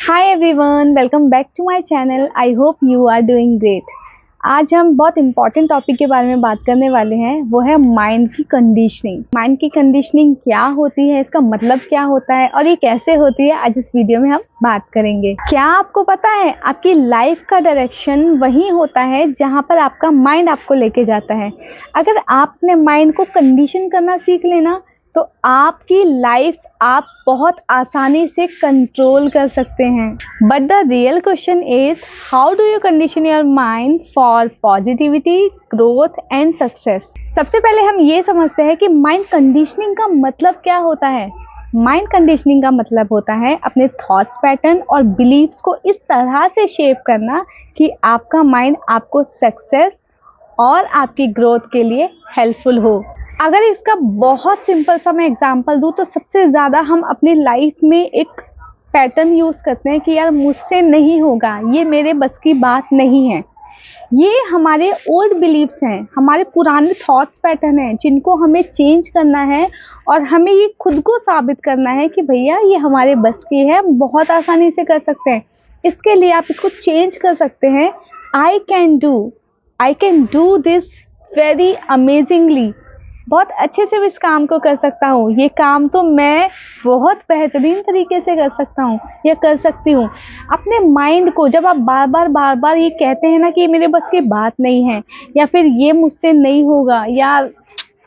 Hi everyone, welcome back to my channel. I hope you are doing great. आज हम बहुत important topic के बारे में बात करने वाले हैं, वो है माइंड की कंडीशनिंग। माइंड की कंडीशनिंग क्या होती है, इसका मतलब क्या होता है और ये कैसे होती है, आज इस वीडियो में हम बात करेंगे। क्या आपको पता है, आपकी लाइफ का डायरेक्शन वही होता है जहाँ पर आपका माइंड आपको लेके जाता है। अगर आपने माइंड को कंडीशन करना सीख लेना तो आपकी लाइफ आप बहुत आसानी से कंट्रोल कर सकते हैं। But the real question is, how do you condition your mind for positivity, growth and success. सबसे पहले हम ये समझते हैं कि माइंड कंडीशनिंग का मतलब क्या होता है। माइंड कंडीशनिंग का मतलब होता है अपने थॉट्स पैटर्न और बिलीव्स को इस तरह से शेप करना कि आपका माइंड आपको सक्सेस और आपकी ग्रोथ के लिए हेल्पफुल हो। अगर इसका बहुत सिंपल सा मैं एग्जांपल दूं तो सबसे ज़्यादा हम अपनी लाइफ में एक पैटर्न यूज़ करते हैं कि यार मुझसे नहीं होगा, ये मेरे बस की बात नहीं है। ये हमारे ओल्ड बिलीव्स हैं, हमारे पुराने थॉट्स पैटर्न हैं जिनको हमें चेंज करना है और हमें ये खुद को साबित करना है कि भैया ये हमारे बस की है, हम बहुत आसानी से कर सकते हैं। इसके लिए आप इसको चेंज कर सकते हैं। I can do this very amazingly. बहुत अच्छे से भी इस काम को कर सकता हूँ, ये काम तो मैं बहुत बेहतरीन तरीके से कर सकता हूँ या कर सकती हूँ। अपने माइंड को जब आप बार बार ये कहते हैं ना कि ये मेरे बस की बात नहीं है, या फिर ये मुझसे नहीं होगा, यार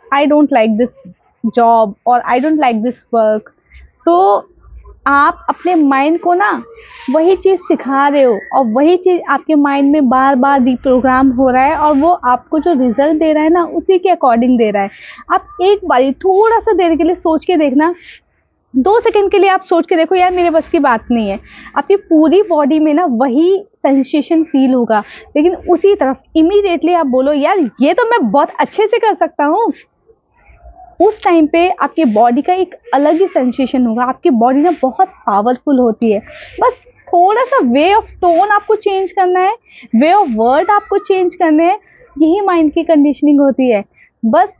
I don't like this job और I don't like this work, तो आप अपने माइंड को ना वही चीज़ सिखा रहे हो और वही चीज़ आपके माइंड में बार बार रिप्रोग्राम हो रहा है और वो आपको जो रिजल्ट दे रहा है ना उसी के अकॉर्डिंग दे रहा है। आप एक बारी थोड़ा सा देर के लिए सोच के देखना, 2 सेकंड के लिए आप सोच के देखो, यार मेरे बस की बात नहीं है। आपकी पूरी बॉडी में ना वही सेंसेशन फील होगा, लेकिन उसी तरफ इमीडिएटली आप बोलो, यार ये तो मैं बहुत अच्छे से कर सकता हूँ। उस टाइम पे आपकी बॉडी का एक अलग ही सेंसेशन होगा, आपकी बॉडी ना बहुत पावरफुल होती है। बस थोड़ा सा वे ऑफ टोन आपको चेंज करना है, वे ऑफ वर्ड आपको चेंज करने हैं, यही माइंड की कंडीशनिंग होती है। बस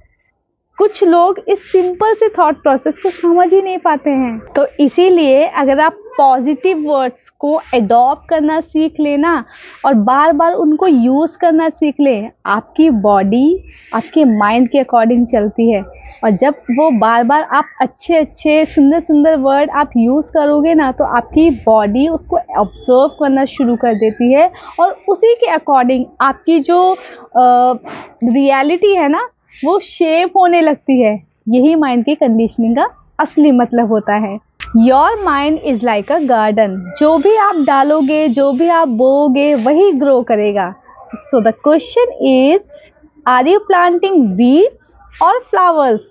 कुछ लोग इस सिंपल से थॉट प्रोसेस को समझ ही नहीं पाते हैं। तो इसीलिए अगर आप पॉजिटिव वर्ड्स को अडॉप्ट करना सीख लेना और बार बार उनको यूज़ करना सीख ले, आपकी बॉडी आपके माइंड के अकॉर्डिंग चलती है। और जब वो बार बार आप अच्छे अच्छे सुंदर सुंदर वर्ड आप यूज़ करोगे ना, तो आपकी बॉडी उसको ऑब्जर्व करना शुरू कर देती है और उसी के अकॉर्डिंग आपकी जो रियलिटी है ना वो शेप होने लगती है। यही माइंड की कंडीशनिंग का असली मतलब होता है। Your mind is like a garden, जो भी आप डालोगे, जो भी आप बोओगे, वही ग्रो करेगा। So the question is, are you planting weeds और flowers?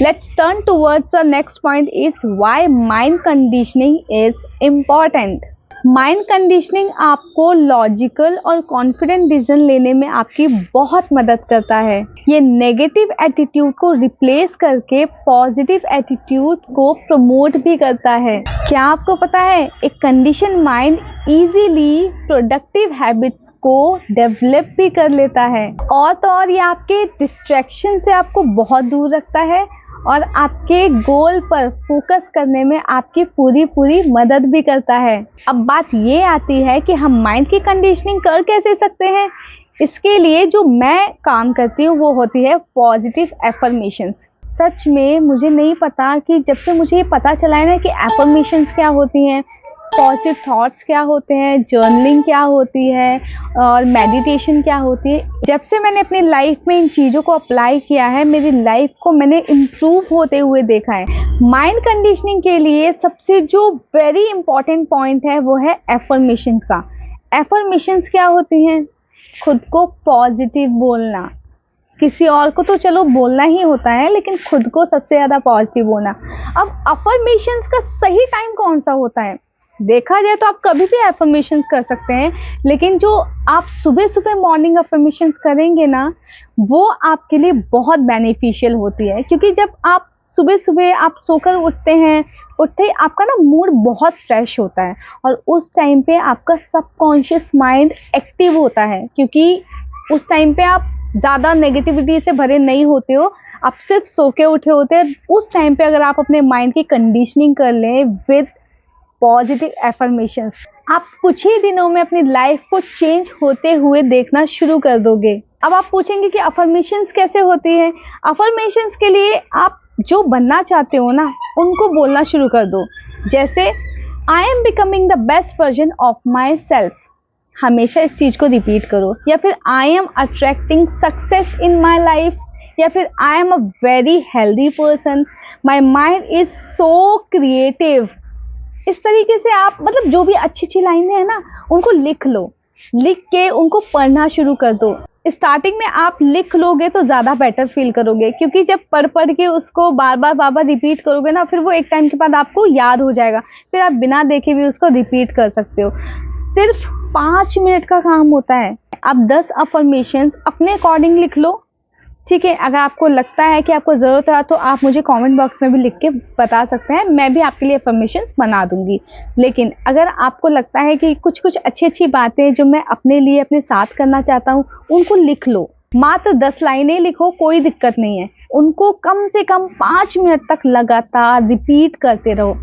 Let's turn towards the next point is why mind conditioning is important. Mind conditioning आपको लॉजिकल और कॉन्फिडेंट डिसीजन लेने में आपकी बहुत मदद करता है। ये नेगेटिव एटीट्यूड को रिप्लेस करके पॉजिटिव एटीट्यूड को प्रमोट भी करता है। क्या आपको पता है, एक condition mind easily productive habits को डेवलप भी कर लेता है, और तो और ये आपके डिस्ट्रैक्शन से आपको बहुत दूर रखता है और आपके गोल पर फोकस करने में आपकी पूरी मदद भी करता है। अब बात ये आती है कि हम माइंड की कंडीशनिंग कर कैसे सकते हैं। इसके लिए जो मैं काम करती हूँ वो होती है पॉजिटिव एफर्मेशंस। सच में मुझे नहीं पता कि जब से मुझे ये पता चला है ना कि एफर्मेशंस क्या होती हैं, पॉजिटिव थॉट्स क्या होते हैं, जर्नलिंग क्या होती है और मेडिटेशन क्या होती है, जब से मैंने अपनी लाइफ में इन चीज़ों को अप्लाई किया है, मेरी लाइफ को मैंने इम्प्रूव होते हुए देखा है। माइंड कंडीशनिंग के लिए सबसे जो वेरी इंपॉर्टेंट पॉइंट है वो है एफर्मेशंस का। एफर्मेशंस क्या होती हैं? खुद को पॉजिटिव बोलना। किसी और को तो चलो बोलना ही होता है, लेकिन खुद को सबसे ज़्यादा पॉजिटिव बोलना। अब अफर्मेशंस का सही टाइम कौन सा होता है? देखा जाए तो आप कभी भी एफर्मेशंस कर सकते हैं, लेकिन जो आप सुबह सुबह मॉर्निंग एफर्मेशंस करेंगे ना, वो आपके लिए बहुत बेनिफिशियल होती है। क्योंकि जब आप सुबह सुबह आप सोकर उठते ही आपका ना मूड बहुत फ्रेश होता है और उस टाइम पे आपका सबकॉन्शियस माइंड एक्टिव होता है, क्योंकि उस टाइम पे आप ज़्यादा नेगेटिविटी से भरे नहीं होते हो, आप सिर्फ सो के उठे होते हैं। उस टाइम पे अगर आप अपने माइंड की कंडीशनिंग कर लें विद पॉजिटिव एफर्मेशंस। आप कुछ ही दिनों में अपनी लाइफ को चेंज होते हुए देखना शुरू कर दोगे। अब आप पूछेंगे कि अफर्मेशंस कैसे होती है। अफर्मेशंस के लिए आप जो बनना चाहते हो ना, उनको बोलना शुरू कर दो। जैसे I am becoming the best version of my self, हमेशा इस चीज को रिपीट करो। या फिर I am attracting success in my life, या फिर I am a very healthy person, my mind is so creative. इस तरीके से आप मतलब जो भी अच्छी अच्छी लाइनें हैं ना, उनको लिख लो। लिख के उनको पढ़ना शुरू कर दो। स्टार्टिंग में आप लिख लोगे तो ज़्यादा बेटर फील करोगे, क्योंकि जब पढ़ पढ़ के उसको बार बार रिपीट करोगे ना, फिर वो एक टाइम के बाद आपको याद हो जाएगा। फिर आप बिना देखे भी उसको रिपीट कर सकते हो। सिर्फ 5 मिनट का काम होता है। आप 10 अफर्मेशंस अपने अकॉर्डिंग लिख लो, ठीक है। अगर आपको लगता है कि आपको ज़रूरत है तो आप मुझे कमेंट बॉक्स में भी लिख के बता सकते हैं, मैं भी आपके लिए अफर्मेशंस बना दूंगी। लेकिन अगर आपको लगता है कि कुछ कुछ अच्छी अच्छी बातें जो मैं अपने लिए अपने साथ करना चाहता हूँ, उनको लिख लो। मात्र 10 लाइनें लिखो, कोई दिक्कत नहीं है। उनको कम से कम 5 मिनट तक लगातार रिपीट करते रहो।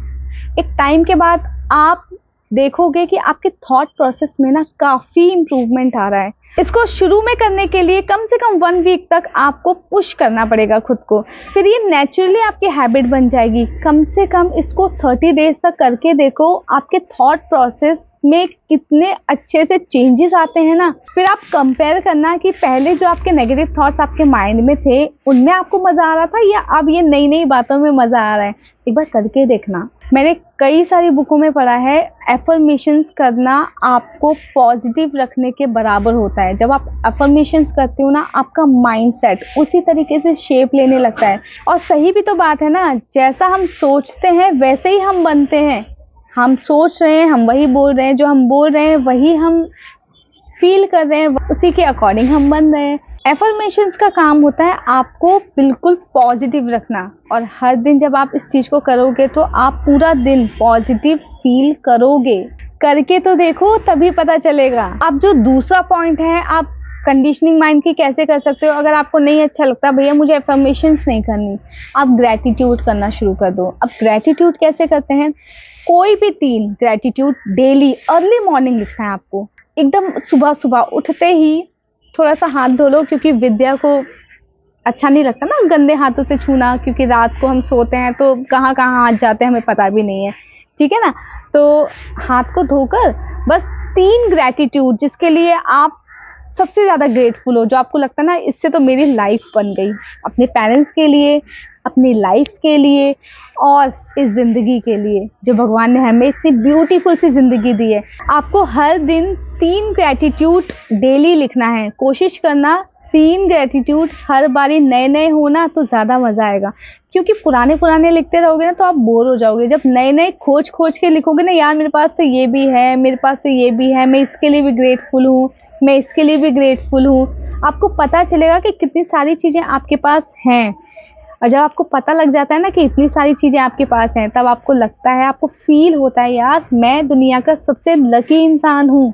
एक टाइम के बाद आप देखोगे कि आपके थॉट प्रोसेस में ना काफ़ी इम्प्रूवमेंट आ रहा है। इसको शुरू में करने के लिए कम से कम 1 वीक तक आपको पुश करना पड़ेगा खुद को, फिर ये नेचुरली आपकी हैबिट बन जाएगी। कम से कम इसको 30 डेज तक करके देखो, आपके थॉट प्रोसेस में कितने अच्छे से चेंजेस आते हैं ना। फिर आप कंपेयर करना कि पहले जो आपके नेगेटिव थॉट्स आपके माइंड में थे, उनमें आपको मज़ा आ रहा था या अब ये नई नई बातों में मज़ा आ रहा है। एक बार करके देखना। मैंने कई सारी बुकों में पढ़ा है, एफर्मेशंस करना आपको पॉजिटिव रखने के बराबर होता है। जब आप एफर्मेशंस करते हो ना, आपका माइंडसेट उसी तरीके से शेप लेने लगता है। और सही भी तो बात है ना, जैसा हम सोचते हैं वैसे ही हम बनते हैं। हम सोच रहे हैं, हम वही बोल रहे हैं, जो हम बोल रहे हैं वही हम फील कर रहे हैं, उसी के अकॉर्डिंग हम बन रहे हैं। एफर्मेशंस का काम होता है आपको बिल्कुल पॉजिटिव रखना, और हर दिन जब आप इस चीज़ को करोगे तो आप पूरा दिन पॉजिटिव फील करोगे। करके तो देखो, तभी पता चलेगा। अब जो दूसरा पॉइंट है, आप कंडीशनिंग माइंड की कैसे कर सकते हो। अगर आपको नहीं अच्छा लगता भैया मुझे एफर्मेशंस नहीं करनी, आप ग्रैटिट्यूड करना शुरू कर दो। अब ग्रैटिट्यूड कैसे करते हैं, कोई भी 3 ग्रैटिट्यूड डेली अर्ली मॉर्निंग लिखना है आपको। एकदम सुबह सुबह उठते ही थोड़ा सा हाथ धो लो, क्योंकि विद्या को अच्छा नहीं लगता ना गंदे हाथों से छूना, क्योंकि रात को हम सोते हैं तो कहाँ कहाँ हाथ जाते हैं हमें पता भी नहीं है, ठीक है ना। तो हाथ को धोकर बस 3 ग्रैटिट्यूड जिसके लिए आप सबसे ज़्यादा ग्रेटफुल हो, जो आपको लगता है ना इससे तो मेरी लाइफ बन गई, अपने पेरेंट्स के लिए, अपनी लाइफ के लिए और इस ज़िंदगी के लिए जो भगवान ने हमें इतनी ब्यूटीफुल सी ज़िंदगी दी है। आपको हर दिन 3 ग्रैटिट्यूड डेली लिखना है। कोशिश करना 3 ग्रैटिट्यूड हर बारी नए नए होना, तो ज़्यादा मज़ा आएगा। क्योंकि पुराने पुराने लिखते रहोगे ना तो आप बोर हो जाओगे। जब नए नए खोज खोज के लिखोगे ना, यार मेरे पास तो ये भी है, मेरे पास तो ये भी है, मैं इसके लिए भी ग्रेटफुल हूँ, मैं इसके लिए भी ग्रेटफुल हूँ, आपको पता चलेगा कि कितनी सारी चीज़ें आपके पास हैं। और जब आपको पता लग जाता है ना कि इतनी सारी चीज़ें आपके पास हैं, तब आपको लगता है, आपको फील होता है, यार मैं दुनिया का सबसे लकी इंसान हूँ।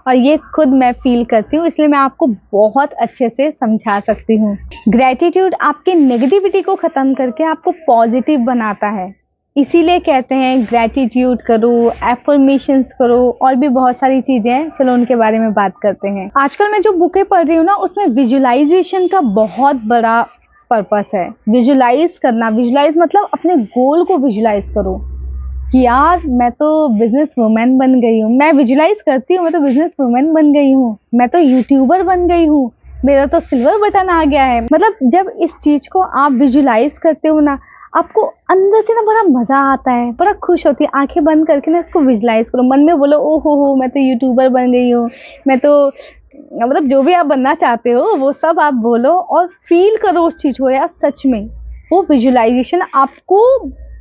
और ये खुद मैं फील करती हूँ, इसलिए मैं आपको बहुत अच्छे से समझा सकती हूँ। ग्रैटिट्यूड आपकी नेगेटिविटी को ख़त्म करके आपको पॉजिटिव बनाता है। इसीलिए कहते हैं ग्रैटिट्यूड करो, एफर्मेशंस करो, और भी बहुत सारी चीज़ें हैं। चलो उनके बारे में बात करते हैं। आजकल मैं जो बुकें पढ़ रही हूँ ना, उसमें विजुअलाइजेशन का बहुत बड़ा पर्पस है। विजुलाइज करना, विजुलाइज मतलब अपने गोल को विजुलाइज करो कि यार मैं तो बिजनेस वुमेन बन गई हूँ। मैं विजुलाइज करती हूँ मैं तो बिजनेस वुमेन बन गई हूँ, मैं तो यूट्यूबर बन गई हूँ, मेरा तो सिल्वर बटन आ गया है। मतलब जब इस चीज़ को आप विजुलाइज करते हो ना, आपको अंदर से ना बड़ा मज़ा आता है, बड़ा खुश होती है। आंखें बंद करके ना इसको विजुलाइज करो, मन में बोलो ओ हो मैं तो यूट्यूबर बन गई हूँ, मैं तो मतलब जो भी आप बनना चाहते हो वो सब आप बोलो और फील करो उस चीज़ को। यार सच में वो विजुलाइजेशन आपको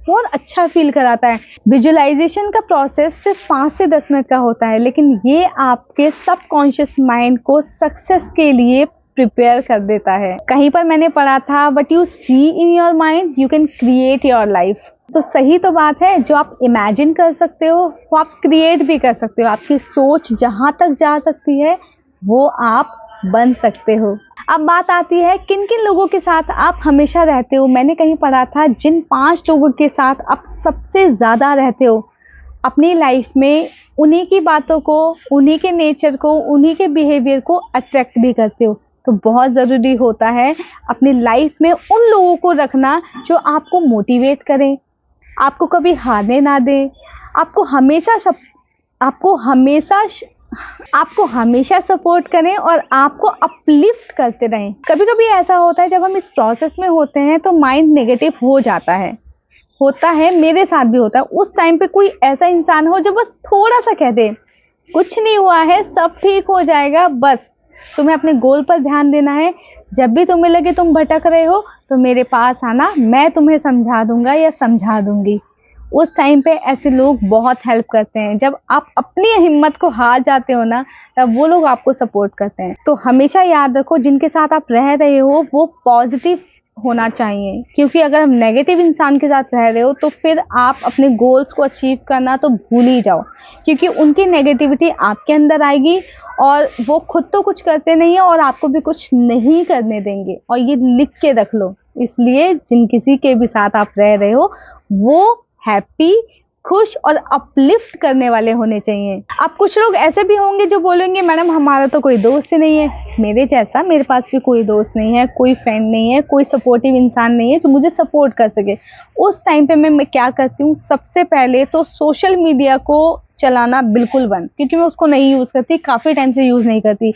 बहुत अच्छा फील कराता है। विजुअलाइजेशन का प्रोसेस सिर्फ 5 से 10 मिनट का होता है, लेकिन ये आपके सबकॉन्शियस माइंड को सक्सेस के लिए प्रिपेयर कर देता है। कहीं पर मैंने पढ़ा था, what you see in your mind you can create your life. तो सही तो बात है, जो आप इमेजिन कर सकते हो वो आप क्रिएट भी कर सकते हो। आपकी सोच जहाँ तक जा सकती है वो आप बन सकते हो। अब बात आती है किन किन लोगों के साथ आप हमेशा रहते हो। मैंने कहीं पढ़ा था, जिन 5 लोगों के साथ आप सबसे ज़्यादा रहते हो अपनी लाइफ में उन्हीं की बातों को, उन्हीं के नेचर को, उन्हीं के बिहेवियर को अट्रैक्ट भी करते हो। तो बहुत ज़रूरी होता है अपनी लाइफ में उन लोगों को रखना जो आपको मोटिवेट करें, आपको कभी हारने ना दें, आपको हमेशा आपको हमेशा सपोर्ट करें और आपको अपलिफ्ट करते रहें। कभी कभी ऐसा होता है जब हम इस प्रोसेस में होते हैं तो माइंड नेगेटिव हो जाता है, मेरे साथ भी होता है। उस टाइम पे कोई ऐसा इंसान हो जो बस थोड़ा सा कह दे, कुछ नहीं हुआ है, सब ठीक हो जाएगा, बस तुम्हें अपने गोल पर ध्यान देना है। जब भी तुम्हें लगे तुम भटक रहे हो तो मेरे पास आना, मैं तुम्हें समझा दूंगा या समझा दूंगी। उस टाइम पे ऐसे लोग बहुत हेल्प करते हैं। जब आप अपनी हिम्मत को हार जाते हो ना, तब वो लोग आपको सपोर्ट करते हैं। तो हमेशा याद रखो, जिनके साथ आप रह रहे हो वो पॉजिटिव होना चाहिए, क्योंकि अगर हम नेगेटिव इंसान के साथ रह रहे हो तो फिर आप अपने गोल्स को अचीव करना तो भूल ही जाओ, क्योंकि उनकी नेगेटिविटी आपके अंदर आएगी और वो खुद तो कुछ करते नहीं है और आपको भी कुछ नहीं करने देंगे। और ये लिख के रख लो। इसलिए जिन किसी के भी साथ आप रह रहे हो वो हैप्पी, खुश और अपलिफ्ट करने वाले होने चाहिए। अब कुछ लोग ऐसे भी होंगे जो बोलेंगे मैडम हमारा तो कोई दोस्त ही नहीं है, मेरे जैसा मेरे पास भी कोई दोस्त नहीं है, कोई फ्रेंड नहीं है, कोई सपोर्टिव इंसान नहीं है जो मुझे सपोर्ट कर सके। उस टाइम पे मैं क्या करती हूँ, सबसे पहले तो सोशल मीडिया को चलाना बिल्कुल बंद, क्योंकि मैं उसको नहीं यूज़ करती, काफ़ी टाइम से यूज़ नहीं करती।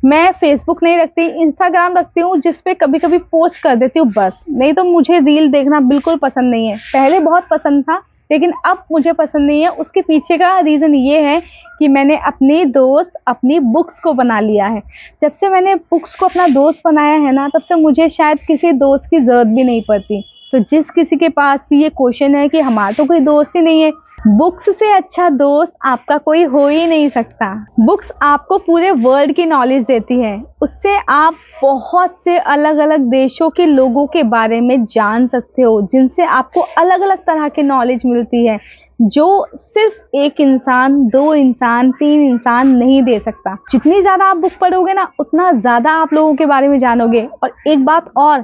मैं फेसबुक नहीं रखती, इंस्टाग्राम रखती हूँ जिस पे कभी कभी पोस्ट कर देती हूँ बस। नहीं तो मुझे रील देखना बिल्कुल पसंद नहीं है। पहले बहुत पसंद था लेकिन अब मुझे पसंद नहीं है। उसके पीछे का रीज़न ये है कि मैंने अपनी दोस्त, अपनी बुक्स को बना लिया है। जब से मैंने बुक्स को अपना दोस्त बनाया है ना, तब से मुझे शायद किसी दोस्त की ज़रूरत भी नहीं पड़ती। तो जिस किसी के पास भी ये क्वेश्चन है कि हमारा तो कोई दोस्त ही नहीं है, बुक्स से अच्छा दोस्त आपका कोई हो ही नहीं सकता। बुक्स आपको पूरे वर्ल्ड की नॉलेज देती है। उससे आप बहुत से अलग अलग देशों के लोगों के बारे में जान सकते हो, जिनसे आपको अलग अलग तरह की नॉलेज मिलती है, जो सिर्फ एक इंसान, दो इंसान, तीन इंसान नहीं दे सकता। जितनी ज़्यादा आप बुक पढ़ोगे ना, उतना ज़्यादा आप लोगों के बारे में जानोगे। और एक बात और,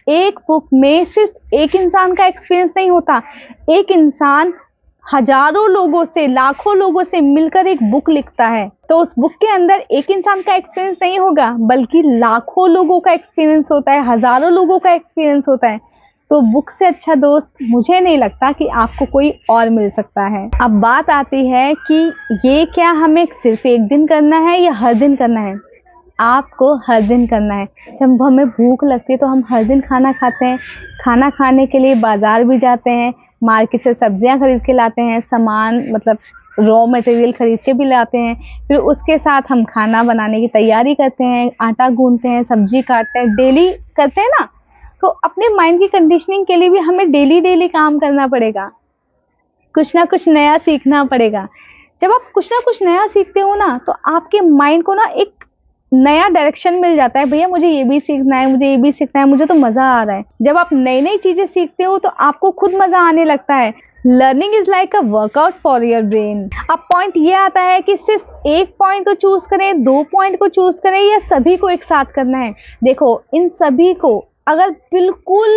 एक बुक में सिर्फ एक इंसान का एक्सपीरियंस नहीं होता। एक इंसान हजारों लोगों से, लाखों लोगों से मिलकर एक बुक लिखता है, तो उस बुक के अंदर एक इंसान का एक्सपीरियंस नहीं होगा, बल्कि लाखों लोगों का एक्सपीरियंस होता है, हजारों लोगों का एक्सपीरियंस होता है। तो बुक से अच्छा दोस्त मुझे नहीं लगता कि आपको कोई और मिल सकता है। अब बात आती है कि ये क्या हमें सिर्फ एक दिन करना है या हर दिन करना है। आपको हर दिन करना है। जब हमें भूख लगती है तो हम हर दिन खाना खाते हैं। खाना खाने के लिए बाजार भी जाते हैं, मार्केट से सब्जियां खरीद के लाते हैं, सामान मतलब रॉ मटेरियल खरीद के भी लाते हैं। फिर उसके साथ हम खाना बनाने की तैयारी करते हैं, आटा गूंथते हैं, सब्जी काटते हैं, डेली करते हैं ना। तो अपने माइंड की कंडीशनिंग के लिए भी हमें डेली डेली काम करना पड़ेगा, कुछ ना कुछ नया सीखना पड़ेगा। जब आप कुछ ना कुछ नया सीखते हो ना, तो आपके माइंड को ना एक नया डायरेक्शन मिल जाता है, भैया मुझे ये भी सीखना है, मुझे ये भी सीखना है, मुझे तो मजा आ रहा है। जब आप नई नई चीजें सीखते हो तो आपको खुद मजा आने लगता है। Learning is like a workout for your brain. अब पॉइंट ये आता है कि सिर्फ एक पॉइंट को चूज करें, दो पॉइंट को चूज करें, या सभी को एक साथ करना है। देखो, इन सभी को अगर बिल्कुल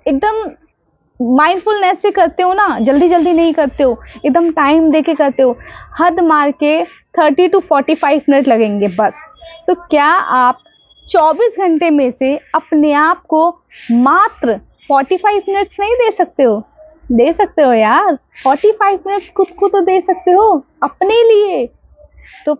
एकदम माइंडफुलनेस से करते हो ना, जल्दी जल्दी नहीं करते हो, एकदम टाइम देके करते हो, हद मार के 30 to 45 मिनट लगेंगे बस। तो क्या आप 24 घंटे में से अपने आप को मात्र 45 मिनट्स नहीं दे सकते हो? दे सकते हो यार, 45 मिनट्स खुद को तो दे सकते हो अपने लिए। तो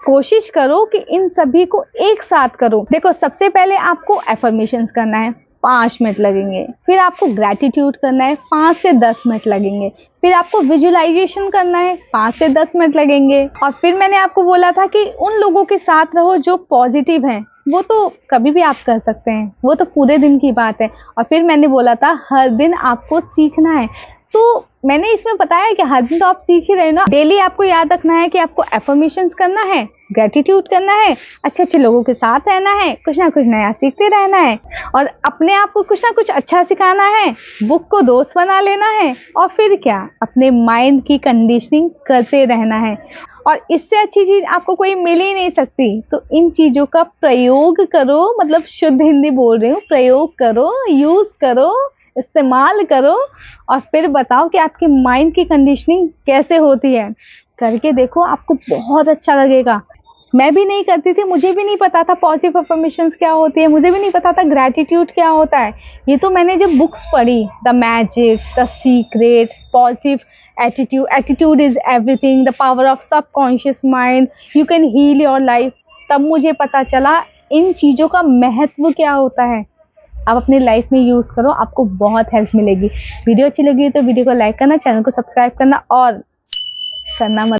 कोशिश करो कि इन सभी को एक साथ करो। देखो, सबसे पहले आपको एफर्मेशंस करना है, 5 मिनट लगेंगे। फिर आपको ग्रैटिट्यूड करना है, 5 से 10 मिनट लगेंगे। फिर आपको विजुअलाइजेशन करना है, 5 से 10 मिनट लगेंगे। और फिर मैंने आपको बोला था कि उन लोगों के साथ रहो जो पॉजिटिव हैं, वो तो कभी भी आप कर सकते हैं, वो तो पूरे दिन की बात है। और फिर मैंने बोला था हर दिन आपको सीखना है। तो मैंने इसमें बताया कि हर दिन तो आप सीख ही रहे ना। डेली आपको याद रखना है कि आपको एफर्मेशंस करना है, ग्रेटिट्यूड करना है, अच्छे अच्छे लोगों के साथ रहना है, कुछ ना कुछ नया सीखते रहना है, और अपने आप को कुछ ना कुछ अच्छा सिखाना है, बुक को दोस्त बना लेना है, और फिर क्या, अपने माइंड की कंडीशनिंग करते रहना है। और इससे अच्छी चीज आपको कोई मिल ही नहीं सकती। तो इन चीजों का प्रयोग करो, मतलब शुद्ध हिंदी बोल रही हूँ, प्रयोग करो, यूज करो, इस्तेमाल करो और फिर बताओ कि आपकी माइंड की कंडीशनिंग कैसे होती है। करके देखो, आपको बहुत अच्छा लगेगा। मैं भी नहीं करती थी, मुझे भी नहीं पता था पॉजिटिव अफर्मेशंस क्या होती है, मुझे भी नहीं पता था ग्रैटिट्यूड क्या होता है। ये तो मैंने जब बुक्स पढ़ी, the magic, the secret, positive attitude, attitude is everything, the power of subconscious mind, you can heal your life, तब मुझे पता चला इन चीज़ों का महत्व क्या होता है। आप अपनी लाइफ में यूज़ करो, आपको बहुत हेल्प मिलेगी। वीडियो अच्छी लगी तो वीडियो को लाइक करना, चैनल को सब्सक्राइब करना और करना मत